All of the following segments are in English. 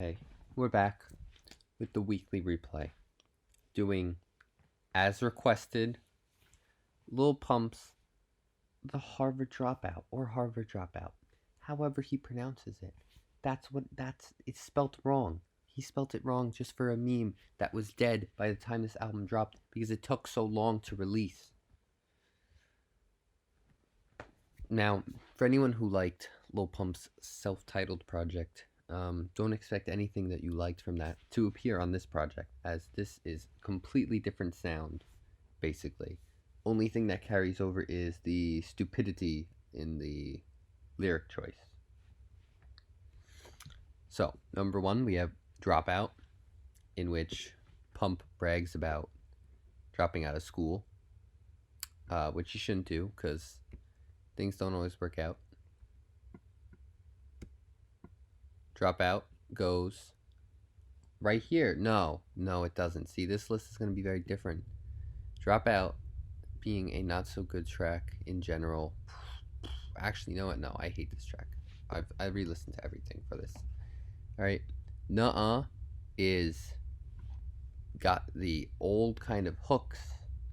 Hey, we're back with the weekly replay, doing as requested Lil Pump's The Harvard Dropout or Harvard Dropout. However he pronounces it. It's spelt wrong. He spelt it wrong just for a meme that was dead by the time this album dropped because it took so long to release. Now, for anyone who liked Lil Pump's self-titled project, don't expect anything that you liked from that to appear on this project, as this is completely different sound, basically. Only thing that carries over is the stupidity in the lyric choice. So, number one, we have Dropout, in which Pump brags about dropping out of school, which you shouldn't do, because things don't always work out. Dropout goes right here. No, it doesn't. See, this list is going to be very different. Dropout being a not so good track in general. Actually, you know what? No, I hate this track. I re-listened to everything for this. All right, Nuh-uh is got the old kind of hooks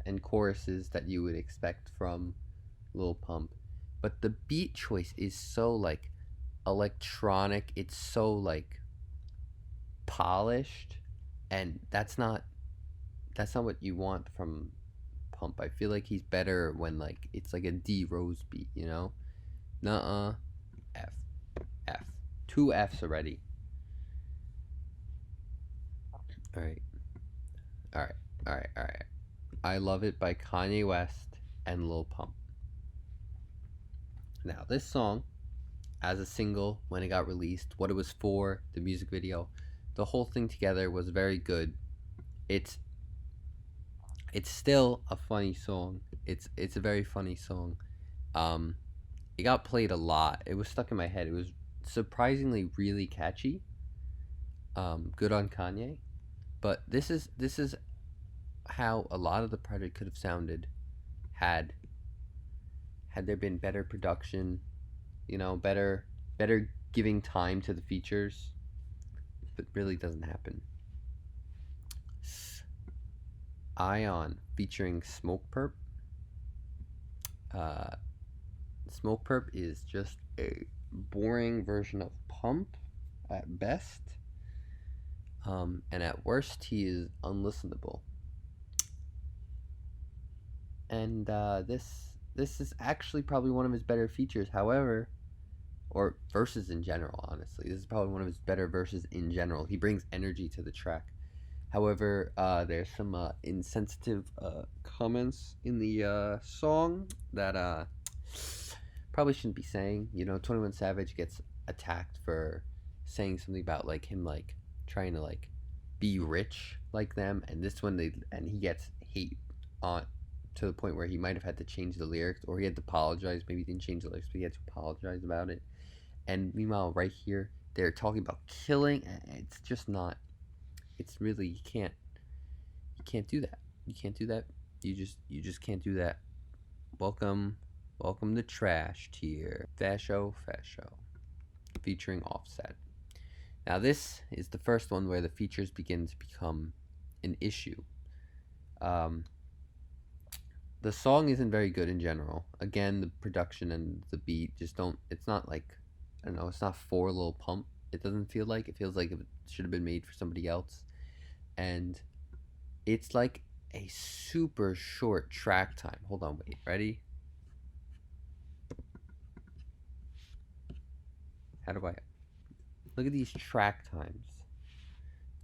and choruses that you would expect from Lil Pump, but the beat choice is so like electronic. It's so like polished, and that's not what you want from Pump. I feel like he's better when like it's like a D Rose beat, you know? Nuh-uh, F, F, two Fs already. All right, all right, all right, all right. I Love It by Kanye West and Lil Pump. Now this song, as a single when it got released, what it was for, the music video, the whole thing together was very good. It's still a funny song. It's a very funny song. It got played a lot. It was stuck in my head. It was surprisingly really catchy. Good on Kanye. But this is how a lot of the project could have sounded had there been better production, better giving time to the features. But really doesn't happen. Ion featuring Smoke Perp. Smoke Perp is just a boring version of Pump at best. And at worst, he is unlistenable. And this is actually probably one of his better features. However, or verses in general, honestly, this is probably one of his better verses in general. He brings energy to the track. However, there's some insensitive comments in the song that probably shouldn't be saying. 21 Savage gets attacked for saying something about like him like trying to like be rich like them, and this one he gets hate on to the point where he might have had to change the lyrics, or he had to apologize. Maybe he didn't change the lyrics, but he had to apologize about it. And meanwhile, right here, they're talking about killing. It's just not. It's really you can't do that. You can't do that. You just can't do that. Welcome to Trash Tier. Fasho, featuring Offset. Now this is the first one where the features begin to become an issue. The song isn't very good in general. Again, the production and the beat just don't. It's not like, I don't know. It's not for Lil Pump. It doesn't feel like. It feels like it should have been made for somebody else. And it's like a super short track time. Hold on, wait. Ready? How do I look at these track times?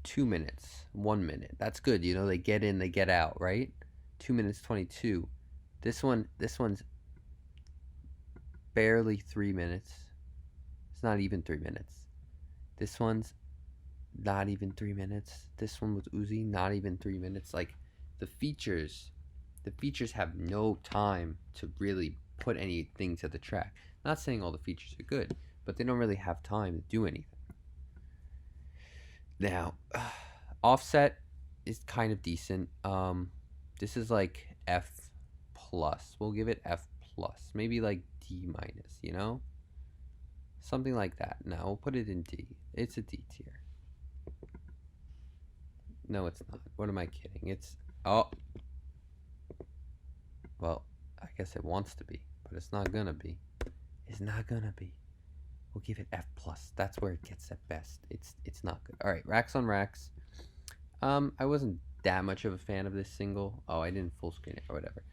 2 minutes, 1 minute. That's good. They get in, they get out, right? 2 minutes 22. This one's barely 3 minutes. It's not even 3 minutes. This one's not even 3 minutes. This one with Uzi, not even 3 minutes. Like the features have no time to really put anything to the track. Not saying all the features are good, but they don't really have time to do anything. Now, Offset is kind of decent. This is like F plus. We'll give it F plus. Maybe like D minus, something like that. No, we'll put it in D. It's a D tier. No, it's not. What am I kidding? It's oh well, I guess it wants to be, but it's not gonna be. It's not gonna be. We'll give it F plus. That's where it gets at best. It's not good. All right, Racks on Racks. I wasn't that much of a fan of this single. Oh, I didn't full screen it or whatever.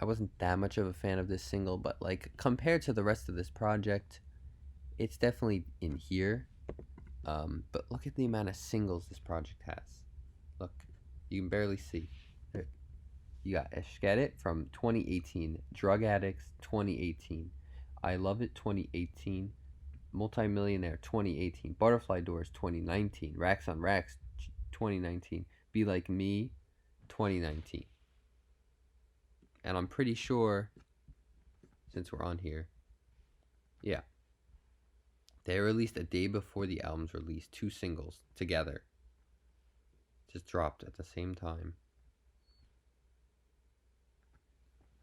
I wasn't that much of a fan of this single, but like compared to the rest of this project, it's definitely in here. But look at the amount of singles this project has. Look, you can barely see. There. You got Get It from 2018, Drug Addicts 2018, I Love It 2018, Multimillionaire 2018, Butterfly Doors 2019, Racks on Racks 2019, Be Like Me 2019. And I'm pretty sure, since we're on here, yeah, they released a day before the album's release, 2 singles together. Just dropped at the same time.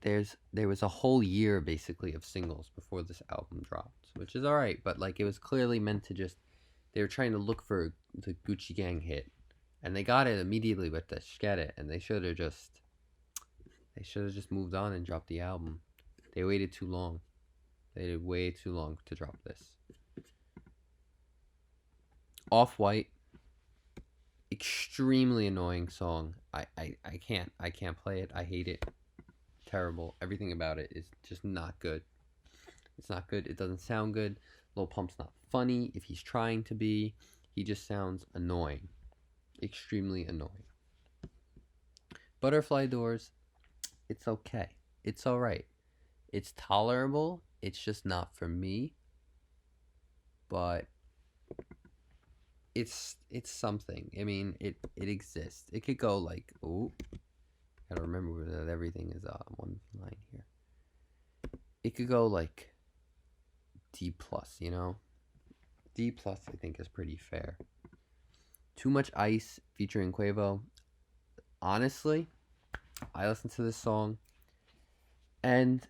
There was a whole year basically of singles before this album dropped, which is alright, but like it was clearly meant to just, they were trying to look for the Gucci Gang hit, and they got it immediately with the Get It, and they should have just moved on and dropped the album. They waited too long. They waited way too long to drop this. Off-White, extremely annoying song. I can't play it. I hate it. Terrible. Everything about it is just not good. It's not good. It doesn't sound good. Lil Pump's not funny if he's trying to be. He just sounds annoying. Extremely annoying. Butterfly Doors, it's okay. It's alright. It's tolerable. It's just not for me. But it's something. I mean, it exists. It could go like, oh, gotta remember that everything is one line here. It could go like D plus, you know. D plus, I think, is pretty fair. Too Much Ice featuring Quavo. Honestly, I listened to this song, and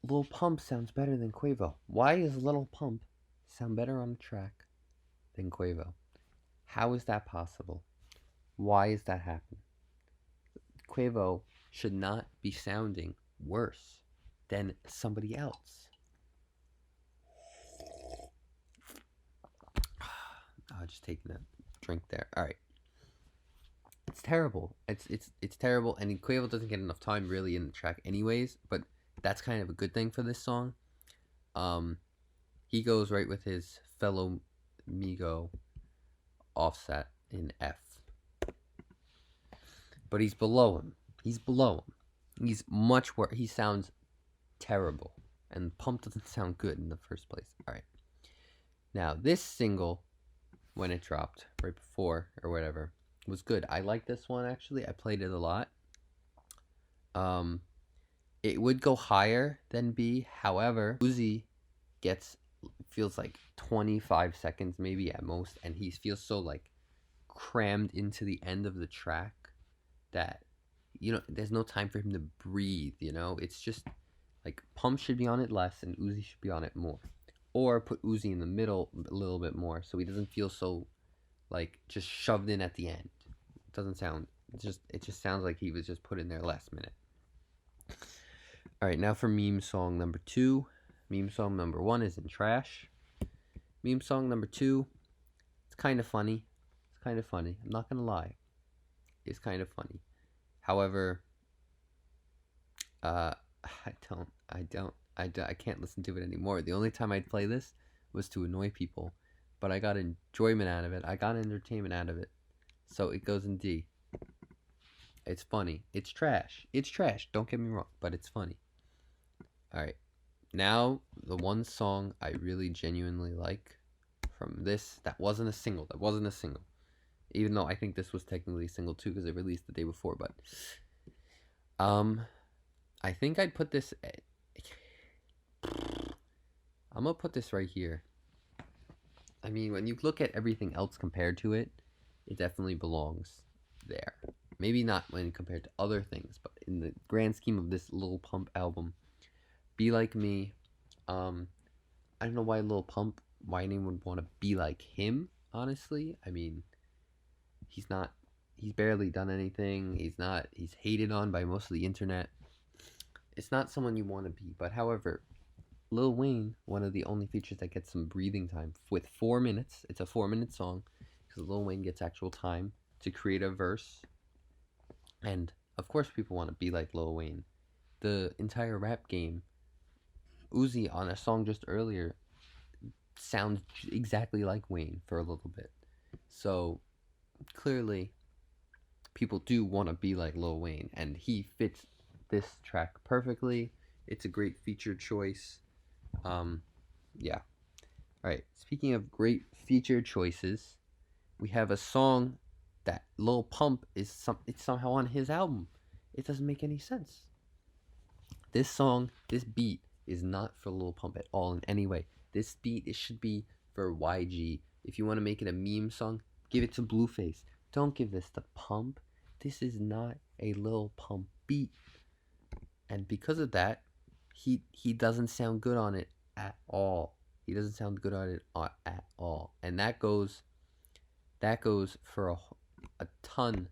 Lil Pump sounds better than Quavo. Why does Lil Pump sound better on the track than Quavo? How is that possible? Why is that happening? Quavo should not be sounding worse than somebody else. Oh, just taking a drink there. All right. It's terrible. It's terrible, and Quavo doesn't get enough time really in the track anyways, but that's kind of a good thing for this song. He goes right with his fellow Migo Offset in F. But he's below him. He's much worse. He sounds terrible. And Pump doesn't sound good in the first place. Alright. Now, this single, when it dropped, right before, or whatever, was good. I like this one, actually. I played it a lot. It would go higher than B. However, Uzi feels like 25 seconds maybe at most, and he feels so like crammed into the end of the track that, you know, there's no time for him to breathe, you know. It's just like Pump should be on it less and Uzi should be on it more, or put Uzi in the middle a little bit more so he doesn't feel so like just shoved in at the end. It doesn't sound, it just sounds like he was just put in there last minute. All right, now for meme song number 2. Meme song number 1 is in trash. Meme song number 2, it's kind of funny. I'm not gonna lie. It's kind of funny. However, I can't listen to it anymore. The only time I'd play this was to annoy people, but I got enjoyment out of it. I got entertainment out of it. So it goes in D. It's funny. It's trash. Don't get me wrong, but it's funny. All right. Now, the one song I really genuinely like from this, that wasn't a single. Even though I think this was technically a single too because it released the day before, but I think I'd put this I'm gonna put this right here. I mean, when you look at everything else compared to it, it definitely belongs there. Maybe not when compared to other things, but in the grand scheme of this Lil Pump album, Be Like Me, I don't know why anyone would want to be like him, honestly. I mean, He's not. He's barely done anything. He's hated on by most of the internet. It's not someone you want to be. But however, Lil Wayne, one of the only features that gets some breathing time with 4 minutes. It's a 4 minute song because Lil Wayne gets actual time to create a verse. And of course, people want to be like Lil Wayne. The entire rap game, Uzi on a song just earlier sounds exactly like Wayne for a little bit. So clearly, people do want to be like Lil Wayne, and he fits this track perfectly. It's a great feature choice. Yeah. All right. Speaking of great feature choices, we have a song that Lil Pump it's somehow on his album. It doesn't make any sense. This song, this beat is not for Lil Pump at all in any way. This beat it should be for YG. If you want to make it a meme song, give it to Blueface. Don't give this to Pump. This is not a Lil Pump beat. And because of that, he doesn't sound good on it at all. He doesn't sound good on it at all. And that goes for a ton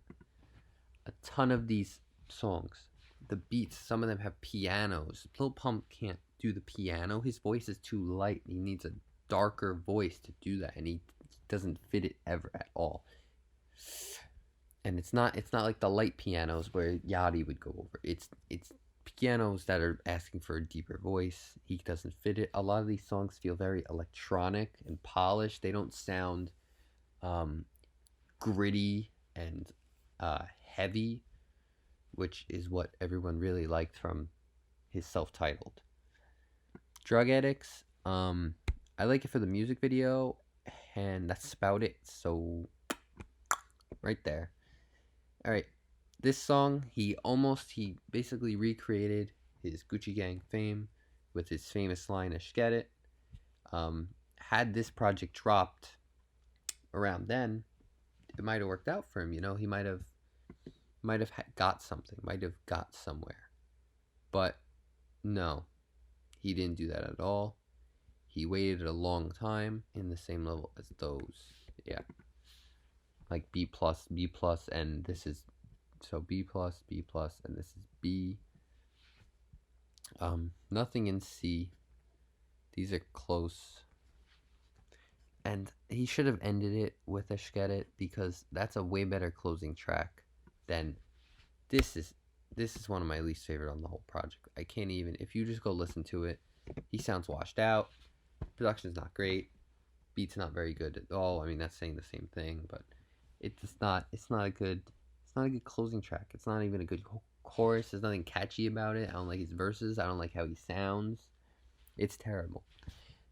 of these songs. The beats, some of them have pianos. Lil Pump can't do the piano. His voice is too light. He needs a darker voice to do that, and he doesn't fit it ever at all. And it's not like the light pianos where Yachty would go over. It's pianos that are asking for a deeper voice. He doesn't fit it. A lot of these songs feel very electronic and polished. They don't sound gritty and heavy, which is what everyone really liked from his self-titled. Drug Addicts, I like it for the music video, and that's about it. So, right there. All right, this song, he basically recreated his Gucci Gang fame with his famous line, "Let's get it." Had this project dropped around then, it might have worked out for him. You know, he might have got something, might have got somewhere. But no, he didn't do that at all. He waited a long time in the same level as those. Yeah. Like B plus, and this is so B plus, and this is B. Nothing in C. These are close. And he should have ended it with a Shget It because that's a way better closing track than this is one of my least favorite on the whole project. I can't even, if you just go listen to it, he sounds washed out. Production's not great. Beat's not very good at all. I mean, that's saying the same thing, but it's not a good closing track. It's not even a good chorus. There's nothing catchy about it. I don't like his verses. I don't like how he sounds. It's terrible.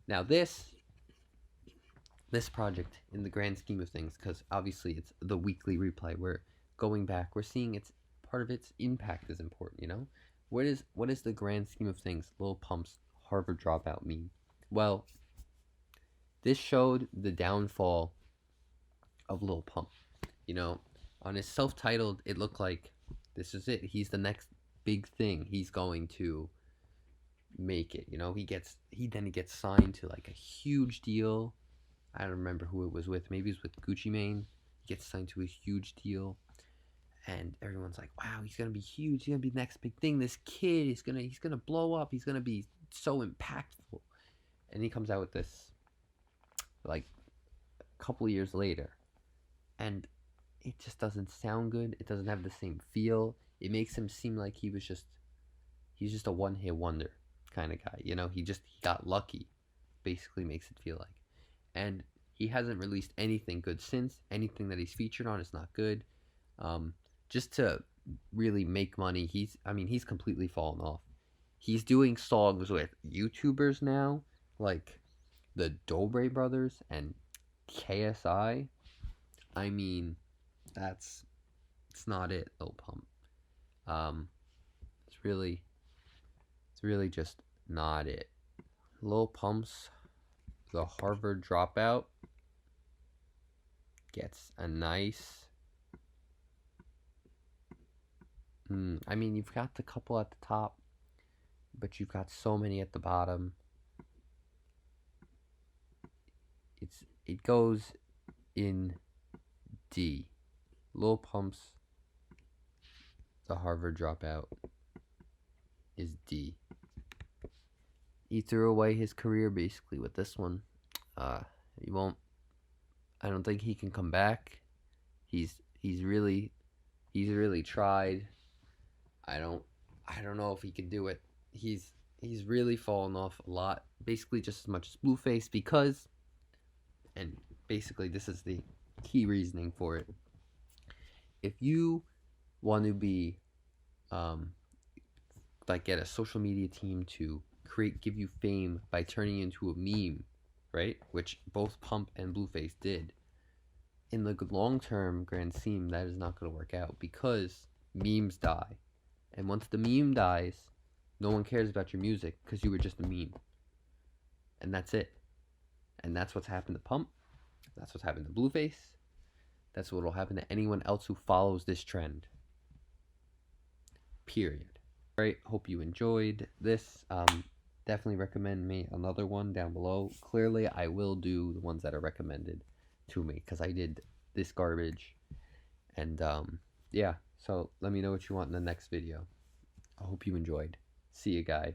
Now this project, in the grand scheme of things, because obviously it's the weekly replay, we're going back, we're seeing it's part of its impact is important, you know? What is the grand scheme of things Lil Pump's Harvard Dropout mean? Well, this showed the downfall of Lil Pump. You know, on his self-titled, it looked like this is it. He's the next big thing. He's going to make it. You know, he gets signed to like a huge deal. I don't remember who it was with. Maybe it was with Gucci Mane. He gets signed to a huge deal. And everyone's like, wow, he's going to be huge. He's going to be the next big thing. This kid is he's going to blow up. He's going to be so impactful. And he comes out with this like a couple years later. And it just doesn't sound good. It doesn't have the same feel. It makes him seem like he's just a one-hit wonder kind of guy. You know, he got lucky. Basically makes it feel like. And he hasn't released anything good since. Anything that he's featured on is not good. Just to really make money, he's completely fallen off. He's doing songs with YouTubers now, like the Dobre brothers and KSI. I mean, it's not it, Lil Pump. It's really just not it. Lil Pump's The Harvard Dropout gets a nice. I mean, you've got the couple at the top, but you've got so many at the bottom. It goes in D. Lil Pump's The Harvard Dropout is D. He threw away his career basically with this one. He won't. I don't think he can come back. He's really tried. I don't know if he can do it. He's really fallen off a lot. Basically just as much as Blueface, because, and basically this is the key reasoning for it. If you want to be like get a social media team to give you fame by turning into a meme, right? Which both Pump and Blueface did. In the long term grand scheme, that is not going to work out, because memes die. And once the meme dies, no one cares about your music because you were just a meme. And that's it. And that's what's happened to Pump. That's what's happened to Blueface. That's what will happen to anyone else who follows this trend. Period. Alright, hope you enjoyed this. Definitely recommend me another one down below. Clearly, I will do the ones that are recommended to me, because I did this garbage. And yeah, so let me know what you want in the next video. I hope you enjoyed. See you, guy.